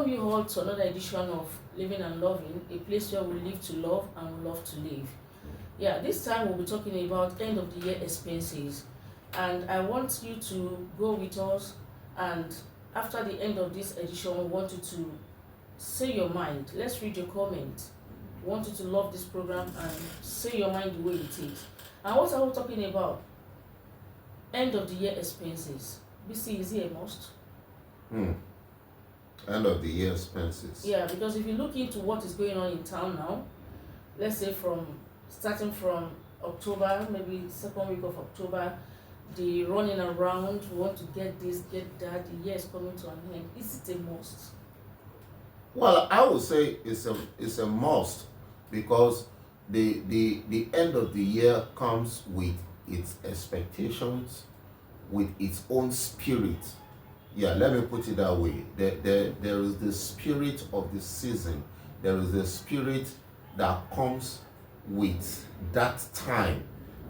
welcome you all to another edition of Living and Loving, a place where we live to love and we love to live. Yeah, this time we'll be talking about end of the year expenses, and I want you to go with us. And after the end of this edition, we want you to say your mind. Let's read your comment. We want you to love this program and say your mind the way it is. And what are we talking about? End of the year expenses. BC, is it a must? End of the year expenses. Yeah, because if you look into what is going on in town now, let's say starting from October, maybe second week of October, the running around, we want to get this, get that, the year is coming to an end. Is it a must? Well, I would say it's a must, because the end of the year comes with its expectations, with its own spirit. Yeah, let me put it that way. There is the spirit of the season. There is the spirit that comes with that time.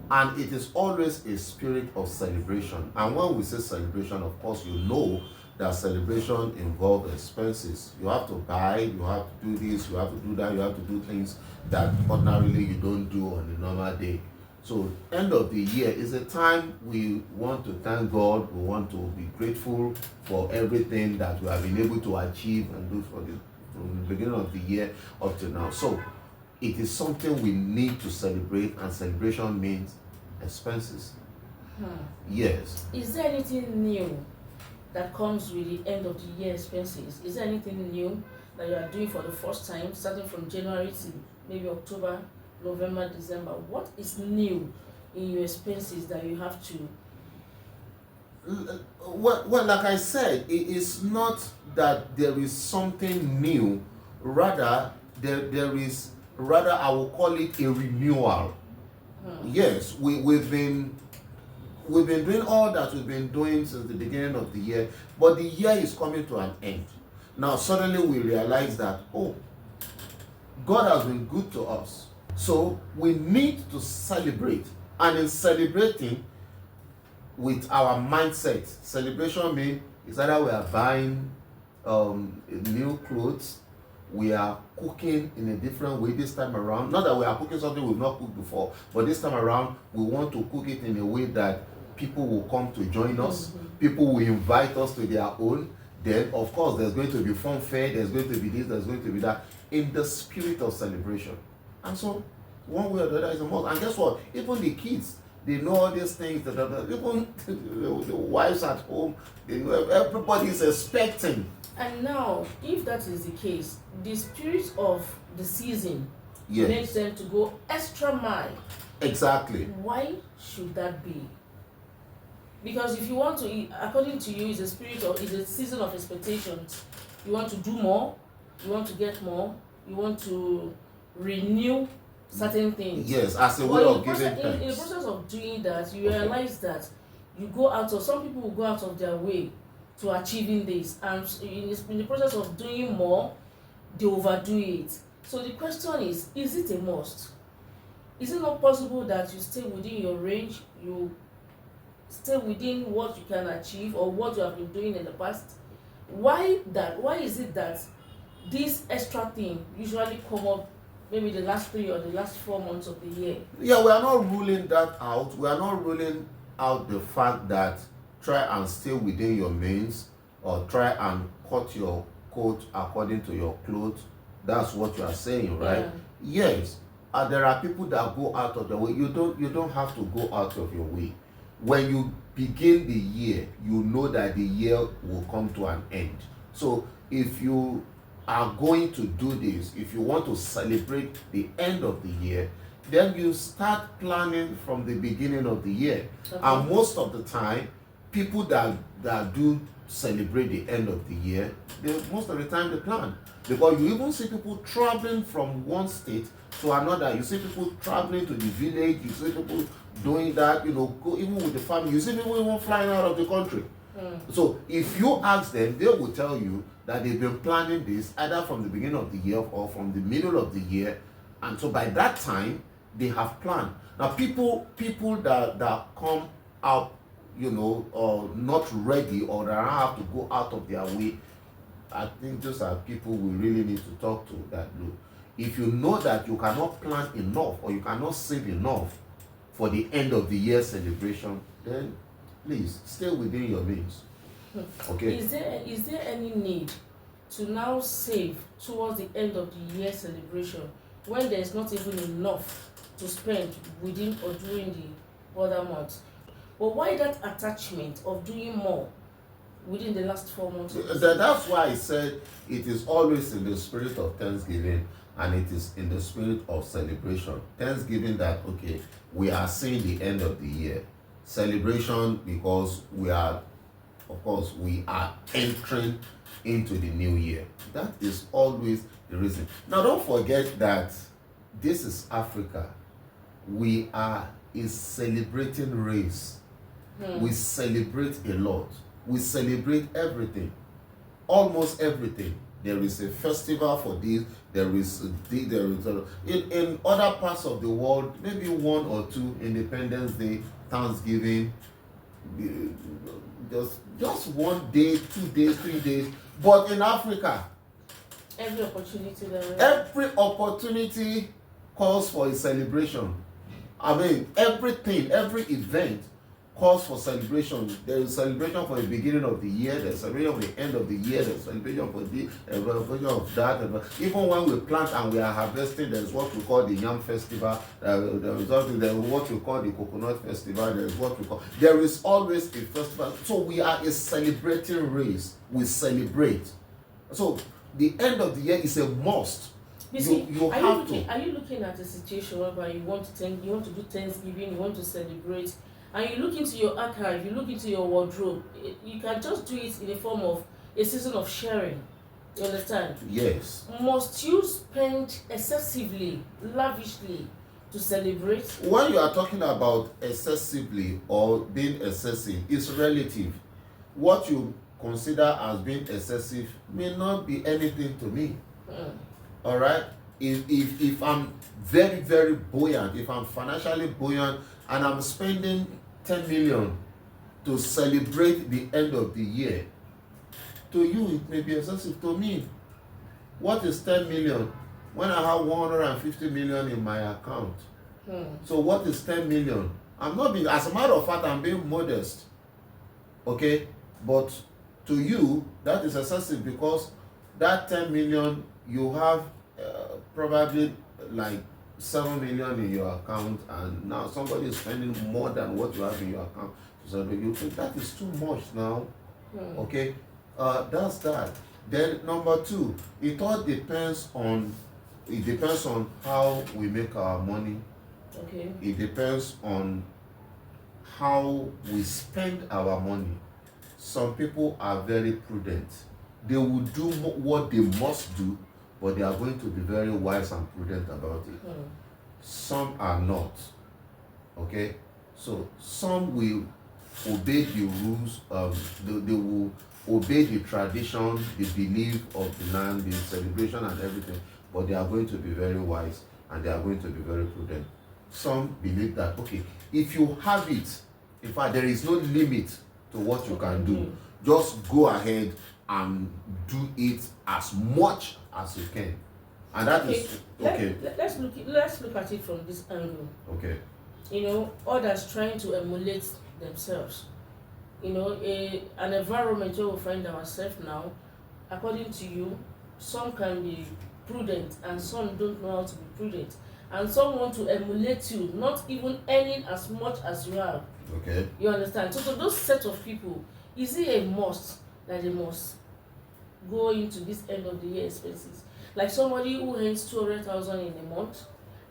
And it is always a spirit of celebration. And when we say celebration, of course, you know that celebration involves expenses. You have to buy, you have to do this, you have to do that, you have to do things that ordinarily you don't do on a normal day. So end of the year is a time we want to thank God. We want to be grateful for everything that we have been able to achieve and do from the beginning of the year up to now. So it is something we need to celebrate, and celebration means expenses. Yes. Is there anything new that comes with the end of the year expenses? Is there anything new that you are doing for the first time, starting from January to maybe October, November, December? What is new in your expenses that you have to? Well, like I said, it is not that there is something new. Rather, rather I will call it a renewal. Yes, we've been doing all that we've been doing since the beginning of the year, but the year is coming to an end. Now suddenly we realize that, oh, God has been good to us. So we need to celebrate, and in celebrating with our mindset, celebration means it's either we are buying new clothes, we are cooking in a different way this time around. Not that we are cooking something we've not cooked before, but this time around we want to cook it in a way that people will come to join us, people will invite us to their own. Then of course there's going to be funfair, there's going to be this, there's going to be that, in the spirit of celebration. And so, one way or the other is a must. And guess what? Even the kids, they know all these things. Even the wives at home, they know, everybody is expecting. And now, if that is the case, the spirit of the season Yes. makes them to go extra mile. Exactly. Why should that be? Because if you want to, according to you, is a season of expectations. You want to do more, you want to get more, you want to renew certain things. Yes, as a way of giving in the thanks. process of doing that, you realize that you go out of, some people will go out of their way to achieving this, and in the process of doing more, they overdo it. So the question is it a must? Is it not possible that you stay within your range, you stay within what you can achieve or what you have been doing in the past? Why is it that this extra thing usually come up maybe the last 3 or the last 4 months of the year? Yeah, we are not ruling that out. We are not ruling out the fact that try and stay within your means, or try and cut your coat according to your clothes. That's what you are saying, right? Yeah. Yes. There are people that go out of their way. You don't have to go out of your way. When you begin the year, you know that the year will come to an end. So if you are going to do this, if you want to celebrate the end of the year, then you start planning from the beginning of the year. Okay. And most of the time, people that do celebrate the end of the year, most of the time they plan. Because you even see people traveling from one state to another. You see people traveling to the village, you see people doing that, go even with the family. You see people even flying out of the country. So if you ask them, they will tell you that they've been planning this either from the beginning of the year or from the middle of the year, and so by that time they have planned. Now people that come out, not ready, or that have to go out of their way, I think those are people we really need to talk to. That look, if you know that you cannot plan enough or you cannot save enough for the end of the year celebration, then please stay within your means. Okay. Is there any need to now save towards the end of the year celebration when there's not even enough to spend within or during the other months? But why that attachment of doing more within the last 4 months? That's why I said it is always in the spirit of thanksgiving and it is in the spirit of celebration. Thanksgiving that, okay, we are seeing the end of the year. Celebration because we are, of course, we are entering into the new year. That is always the reason. Now, don't forget that this is Africa. We are a celebrating race. We celebrate a lot. We celebrate everything, almost everything. There is a festival for this. In other parts of the world, maybe 1 or 2 Independence Day, Thanksgiving, just 1 day, 2 days, 3 days. But in Africa, Every opportunity calls for a celebration. I mean, everything, every event calls for celebration. There is celebration for the beginning of the year, there's celebration for the end of the year, there's celebration for the celebration of that. Even when we plant and we are harvesting, there's what we call the yam festival, there's what we call the coconut festival, there is always a festival. So we are a celebrating race. We celebrate. So the end of the year is a must. Are you looking at a situation whereby you want to do Thanksgiving, you want to celebrate, and you look into your archive, you look into your wardrobe, you can just do it in the form of a season of sharing. You understand? Yes. Must you spend excessively, lavishly to celebrate? When you are talking about excessively or being excessive, it's relative. What you consider as being excessive may not be anything to me. All right? If I'm very, very buoyant, if I'm financially buoyant and I'm spending 10 million to celebrate the end of the year, to you it may be excessive. To me, what is 10 million when I have 150 million in my account? So what is 10 million? I'm not being, as a matter of fact, I'm being modest. Okay? But to you, that is excessive because that 10 million, you have probably like 7 million in your account, and now somebody is spending more than what you have in your account. So you think that is too much now. Okay? That's that. Then number 2, it all depends on how we make our money. Okay. It depends on how we spend our money. Some people are very prudent. They will do what they must do, but they are going to be very wise and prudent about it. Some are not. Okay? So some will obey the rules, they will obey the tradition, the belief of the land, the celebration and everything, but they are going to be very wise and they are going to be very prudent. Some believe that, okay, if you have it, in fact, there is no limit to what you can do. Just go ahead and do it as much as you can. And that is okay. Let's look at it from this angle. Okay. Others trying to emulate themselves. An environment where we find ourselves now, according to you, some can be prudent and some don't know how to be prudent. And some want to emulate you, not even earning as much as you have. Okay. You understand? So those set of people, is it a must that they must go into this end of the year expenses? Like somebody who earns 200,000 in a month,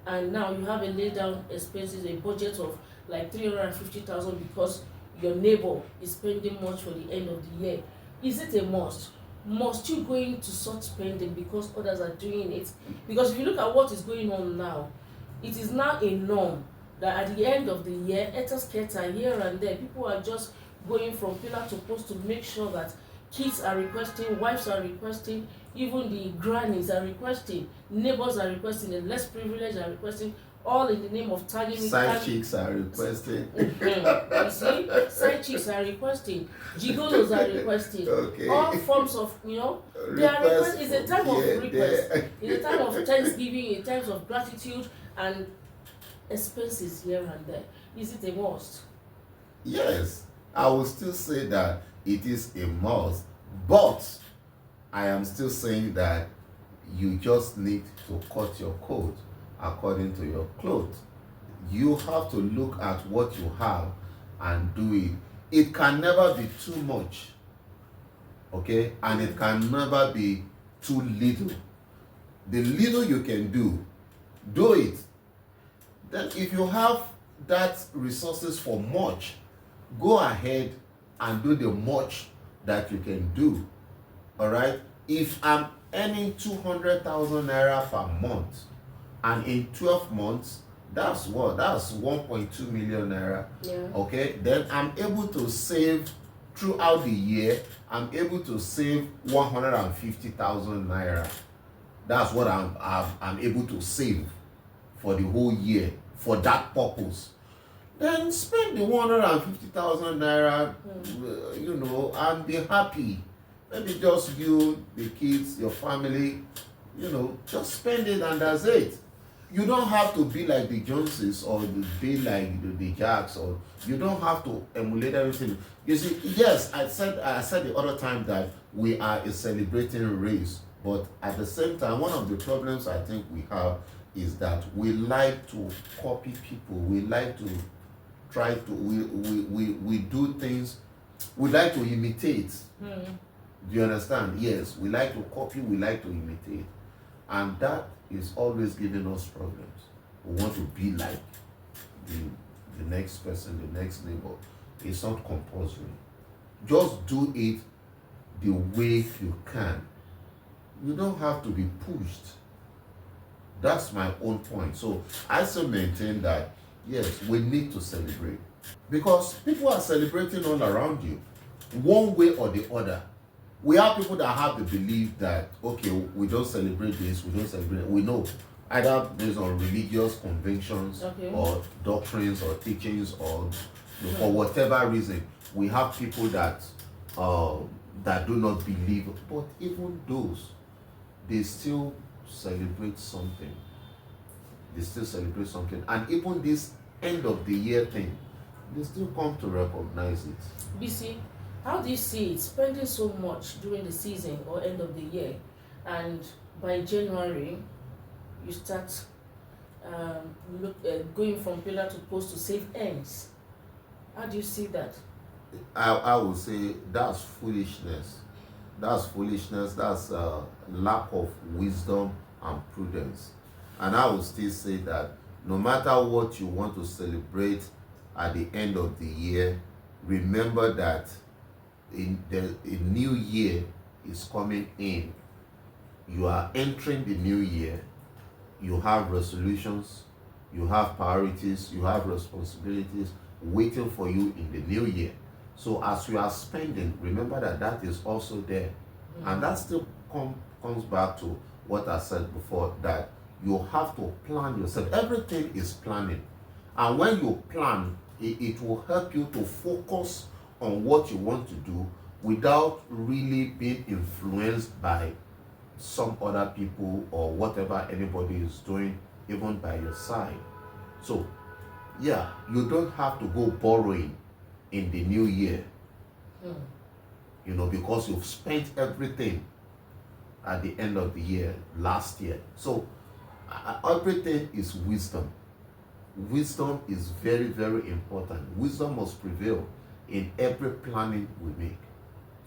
and now you have a laid down expenses, a budget of like 350,000 because your neighbor is spending much for the end of the year. Is it a must? Must you go into such spending because others are doing it? Because if you look at what is going on now, it is now a norm that at the end of the year, etasketa here and there, people are just going from pillar to post to make sure that kids are requesting, wives are requesting, even the grannies are requesting, neighbors are requesting, the less privileged are requesting. all in the name of tagging me. Side chicks are requesting. You see, side chicks are requesting, gigolos are requesting, Okay. all forms of, they are requesting. It's a time of request. It's a time of thanksgiving, a time of gratitude, and expenses here and there. Is it a must? Yes, I will still say that it is a must, but I am still saying that you just need to cut your coat according to your clothes. You have to look at what you have and do it. It can never be too much, okay? And it can never be too little. The little you can do it. Then if you have that resources for much, go ahead and do the much that you can do. All right? If I'm earning 200,000 naira per month, and in 12 months, that's what? That's 1.2 million naira. Yeah. Okay? Then I'm able to save throughout the year, I'm able to save 150,000 naira. That's what I'm able to save for the whole year for that purpose. Then spend the 150,000 naira, and be happy. Maybe just you, the kids, your family, just spend it and that's it. You don't have to be like the Joneses or be like the Jacks, or you don't have to emulate everything. You see, yes, I said the other time that we are a celebrating race, but at the same time, one of the problems I think we have is that we like to copy people. We like to try to we do things. We like to imitate. Do you understand? Yes, we like to copy. We like to imitate, and that is always giving us problems. We want to be like the next person, the next neighbor. It's not compulsory. Just do it the way you can. You don't have to be pushed. That's my own point. So I still maintain that, yes, we need to celebrate. Because people are celebrating all around you, one way or the other. We have people that have the belief that, okay, we don't celebrate this, we don't celebrate. We know, either based on religious convictions, Okay. or doctrines or teachings, or for whatever reason, we have people that that do not believe. But even those, they still celebrate something. They still celebrate something. And even this end of the year thing, they still come to recognize it. BC, how do you see it spending so much during the season or end of the year, and by January you start going from pillar to post to save ends? How do you see that? I would say that's foolishness. That's foolishness. That's lack of wisdom and prudence. And I would still say that no matter what you want to celebrate at the end of the year, remember that a new year is coming in. You are entering the new year. You have resolutions, you have priorities, you have responsibilities waiting for you in the new year. So as you are spending, remember that is also there. And that still comes back to what I said before, that you have to plan yourself. Everything is planning. And when you plan, it will help you to focus on what you want to do without really being influenced by some other people or whatever anybody is doing, even by your side. So, yeah, you don't have to go borrowing in the new year, because you've spent everything at the end of the year, last year. So, everything is wisdom. Wisdom is very, very important. Wisdom must prevail in every planning we make.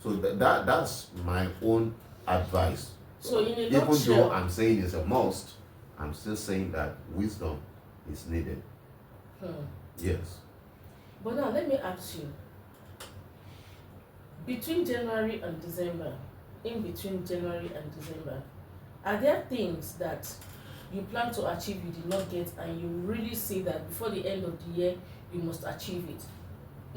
So that's my own advice. So in a even nutshell, though I'm saying it's a must, I'm still saying that wisdom is needed. Yes. But now let me ask you, between January and December, in between January and December, are there things that you plan to achieve you did not get, and you really say that before the end of the year you must achieve it?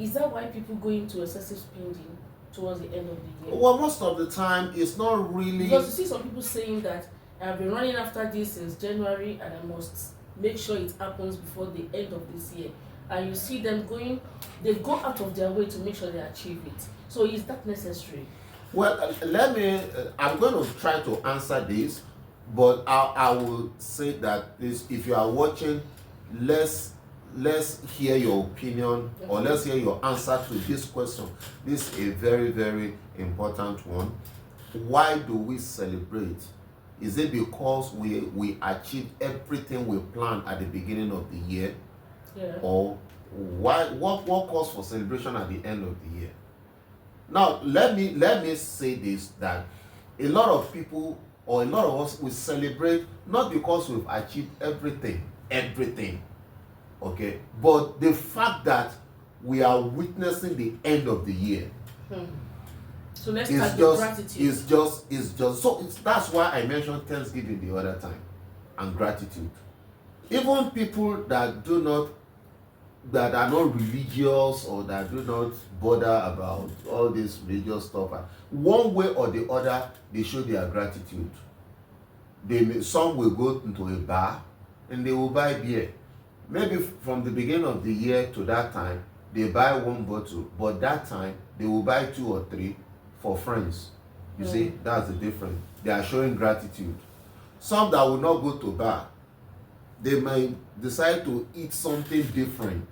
Is that why people go into excessive spending towards the end of the year? Well, most of the time it's not really. Because you see some people saying that I've been running after this since January and I must make sure it happens before the end of this year. And you see them going, they go out of their way to make sure they achieve it. So is that necessary? Well, I'm going to try to answer this, but I will say that this, if you are watching, let's hear your opinion, or let's hear your answer to this question. This is a very, very important one. Why do we celebrate? Is it because we achieved everything we planned at the beginning of the year? Yeah. Or what calls for celebration at the end of the year? Now let me say this, that a lot of people, or a lot of us, we celebrate not because we've achieved everything, okay, but the fact that we are witnessing the end of the year. So let's start with gratitude. It's just so that's why I mentioned Thanksgiving the other time, and gratitude. Even people that are not religious, or that do not bother about all this religious stuff, one way or the other, they show their gratitude. Some will go into a bar and they will buy beer. Maybe from the beginning of the year to that time, they buy one bottle, but that time they will buy 2 or 3 for friends. You see, that's the difference. They are showing gratitude. Some that will not go to bar, they may decide to eat something different,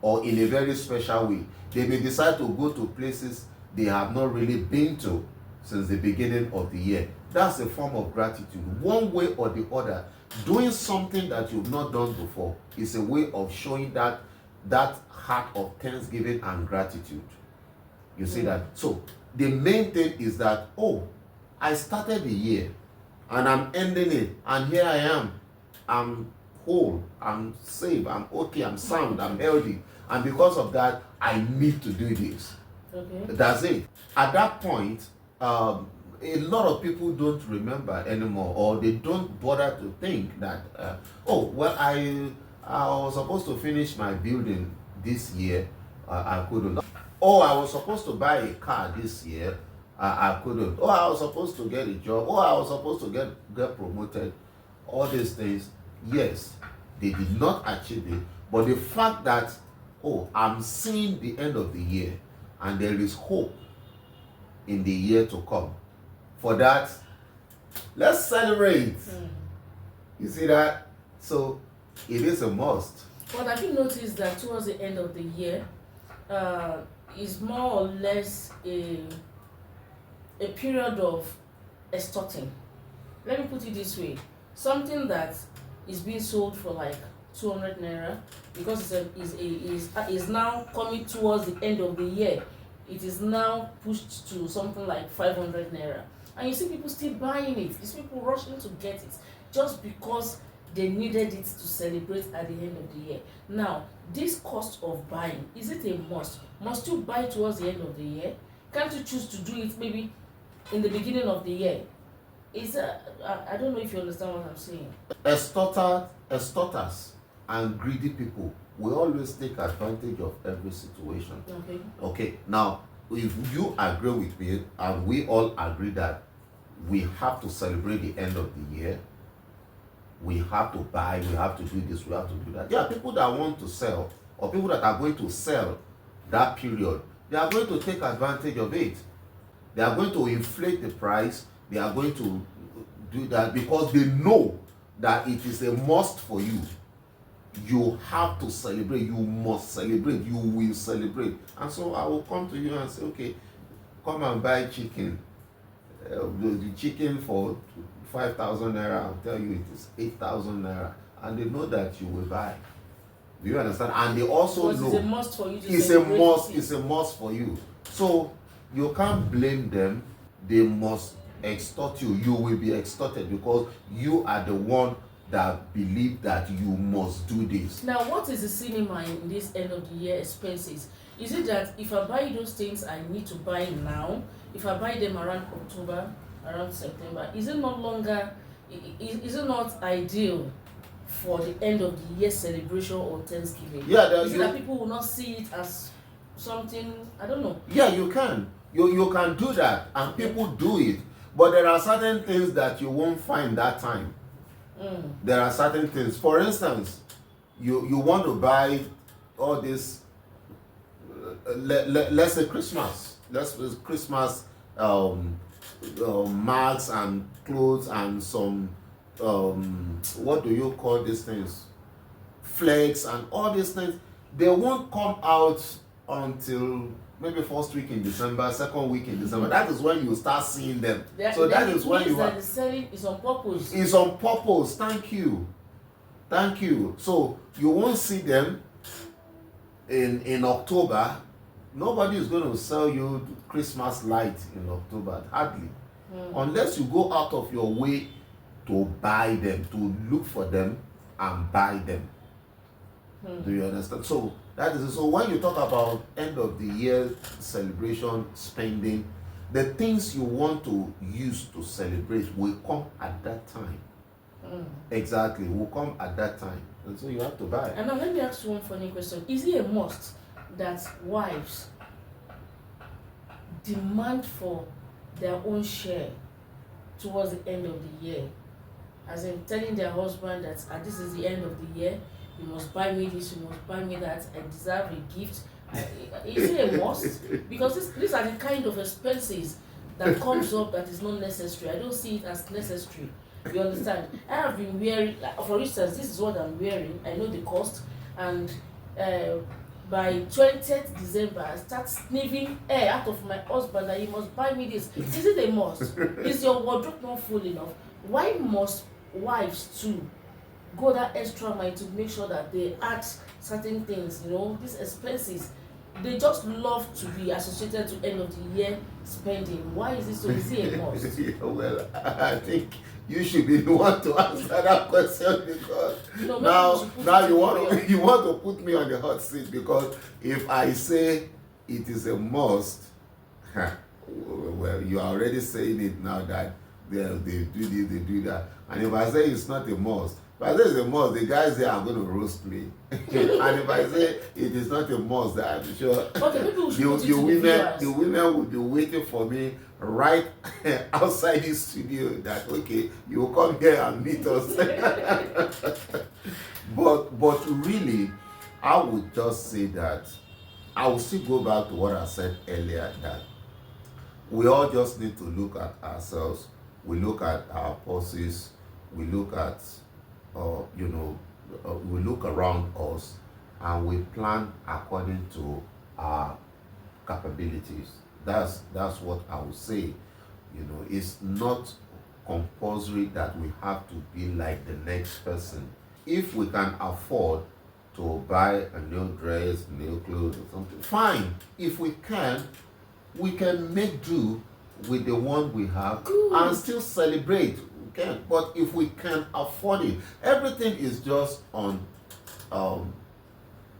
or in a very special way. They may decide to go to places they have not really been to since the beginning of the year. That's a form of gratitude. One way or the other, doing something that you've not done before is a way of showing that heart of thanksgiving and gratitude. You see that? So the main thing is that, I started the year and I'm ending it, and here I am. I'm whole, I'm safe, I'm okay, I'm sound, I'm healthy, and because of that, I need to do this. Okay. That's it. At that point, a lot of people don't remember anymore, or they don't bother to think that, I was supposed to finish my building this year, I couldn't. Oh, I was supposed to buy a car this year, I couldn't. Oh, I was supposed to get a job. Oh, I was supposed to get promoted. All these things, yes, they did not achieve it, but the fact that, I'm seeing the end of the year and there is hope in the year to come, for that, let's celebrate. You see that? So it is a must. But have you noticed that towards the end of the year, is more or less a period of extorting? Let me put it this way. Something that is being sold for like 200 naira, because is now coming towards the end of the year, it is now pushed to something like 500 naira, and you see people still buying it. You see people rushing to get it just because they needed it to celebrate at the end of the year. Now, this cost of buying, is it a must? Must you buy towards the end of the year? Can't you choose to do it maybe in the beginning of the year? I don't know if you understand what I'm saying. Extorters and greedy people will always take advantage of every situation. Okay. Now, if you agree with me, and we all agree that we have to celebrate the end of the year, we have to buy, we have to do this, we have to do that. There are people that want to sell, or people that are going to sell that period. They are going to take advantage of it. They are going to inflate the price. They are going to do that because they know that it is a must for you. You have to celebrate. You must celebrate. You will celebrate. And so I will come to you and say, okay, come and buy chicken. The chicken for 5,000 naira, I'll tell you it is 8,000 naira. And they know that you will buy. Do you understand? And they also know it's a must for you to it's a must. It's a must for you. So you can't blame them. They must extort you. You will be extorted because you are the one that believe that you must do this. Now, what is the cinema in this end of the year expenses? Is it that if I buy those things I need to buy now, if I buy them around October, around September, is it not ideal for the end of the year celebration or Thanksgiving? Yeah, is it that people will not see it as something, I don't know. Yeah, you can. You can do that, and people do it. But there are certain things that you won't find that time. There are certain things. For instance, you want to buy all this. Let's say Christmas. Let's say Christmas masks and clothes and some what do you call these things? Flags and all these things. They won't come out until maybe first week in December, second week in December. That is when you start seeing them. So that is when you are. The selling is on purpose. It's on purpose. Thank you. So you won't see them in October. Nobody is going to sell you Christmas lights in October, hardly, unless you go out of your way to buy them, to look for them and buy them. Do you understand? So that is so. When you talk about end of the year celebration, spending, the things you want to use to celebrate will come at that time. Exactly, will come at that time, and so you have to buy. And now let me ask you one funny question: is it a must that wives demand for their own share towards the end of the year, as in telling their husband that this is the end of the year, you must buy me this, you must buy me that, I deserve a gift? Is it a must? Because these are the kind of expenses that comes up that is not necessary. I don't see it as necessary. You understand? I have been wearing, for instance, this is what I'm wearing. I know the cost, and by 20th December, I start sniffing air out of my husband that he must buy me this. Is it a must? Is your wardrobe not full enough? Why must wives too go that extra mile to make sure that they add certain things? These expenses, they just love to be associated to end of the year spending. Why is it so? Is it a must? Well, I think you should be the one to answer that question, because now you want to put me on the hot seat, because if I say it is a must, well, you are already saying it now that they do this, they do that. And if I say it's not a must, if I say it's a must, the guys there are going to roast me. And if I say it is not a must, I'm sure the women will be waiting for me right outside the studio, that okay, you will come here and meet us. but really, I would just say that I will still go back to what I said earlier, that we all just need to look at ourselves. We look at our pulses. We look at we look around us, and we plan according to our capabilities. That's what I would say. It's not compulsory that we have to be like the next person. If we can afford to buy a new dress, new clothes or something, fine. If we can make do with the one we have and still celebrate. We can. But if we can afford it, everything is just on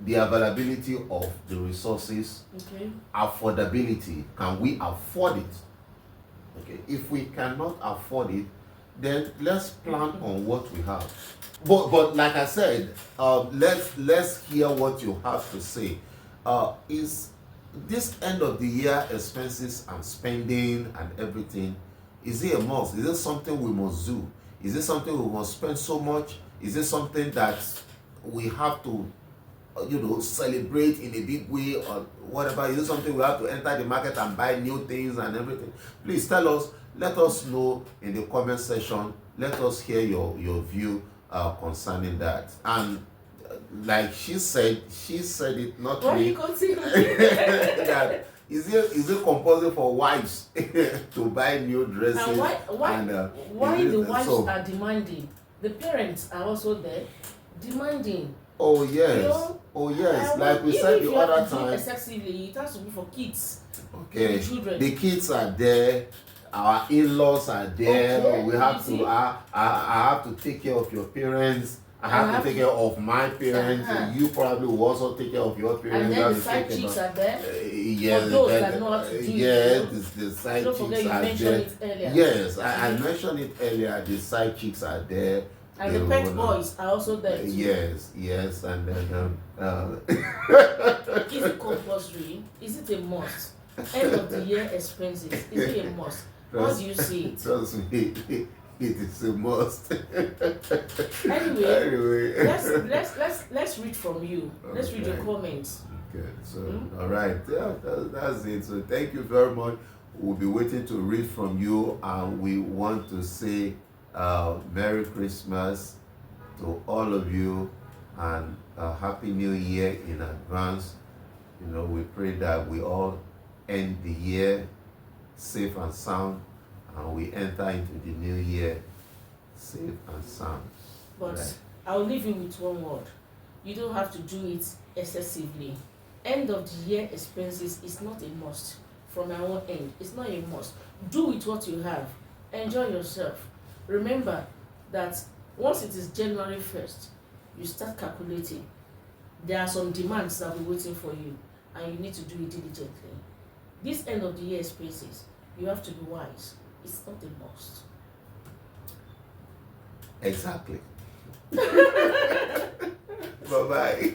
the availability of the resources. Okay. Affordability. Can we afford it? Okay. If we cannot afford it, then let's plan on what we have. But like I said, let's hear what you have to say. Is this end of the year expenses and spending and everything, is it a must? Is it something we must do? Is it something we must spend so much? Is it something that we have to celebrate in a big way or whatever? Is it something we have to enter the market and buy new things and everything? Please tell us. Let us know in the comment section. Let us hear your view concerning that. And like she said it, not Why me. you continue? That is it compulsory for wives to buy new dresses? And why the wives are demanding? The parents are also there demanding. Oh yes, like we said the other time. Excessively, it has to be for kids. Okay, the children. The kids are there. Our in-laws are there. Okay, we have to. I have to take care of your parents. I have to take care of my parents. And you probably will also take care of your parents. And then the side chicks are there. Yes, for those that know how to do it. The side don't chicks forget you are mentioned there. it earlier. Yes, I mentioned it earlier. The side chicks are there. And the pet boys are also there too. Yes, and then Is it compulsory? Is it a must? End of the year expenses. Is it a must? How do you see it? Trust me, it is a must. Anyway, let's read from you. Let's read your Okay. comments. Okay, so all right, yeah, that's it. So thank you very much. We'll be waiting to read from you, and we want to say Merry Christmas to all of you and a Happy New Year in advance. You know, we pray that we all end the year safe and sound, and we enter into the new year safe and sound. But Right. I'll leave you with one word. You don't have to do it excessively. End of the year expenses is not a must. From my own end, it's not a must. Do with what you have. Enjoy yourself. Remember that once it is January 1st, you start calculating. There are some demands that will be waiting for you, and you need to do it diligently. This end of the year expenses, you have to be wise. It's not a must. Exactly. Bye bye.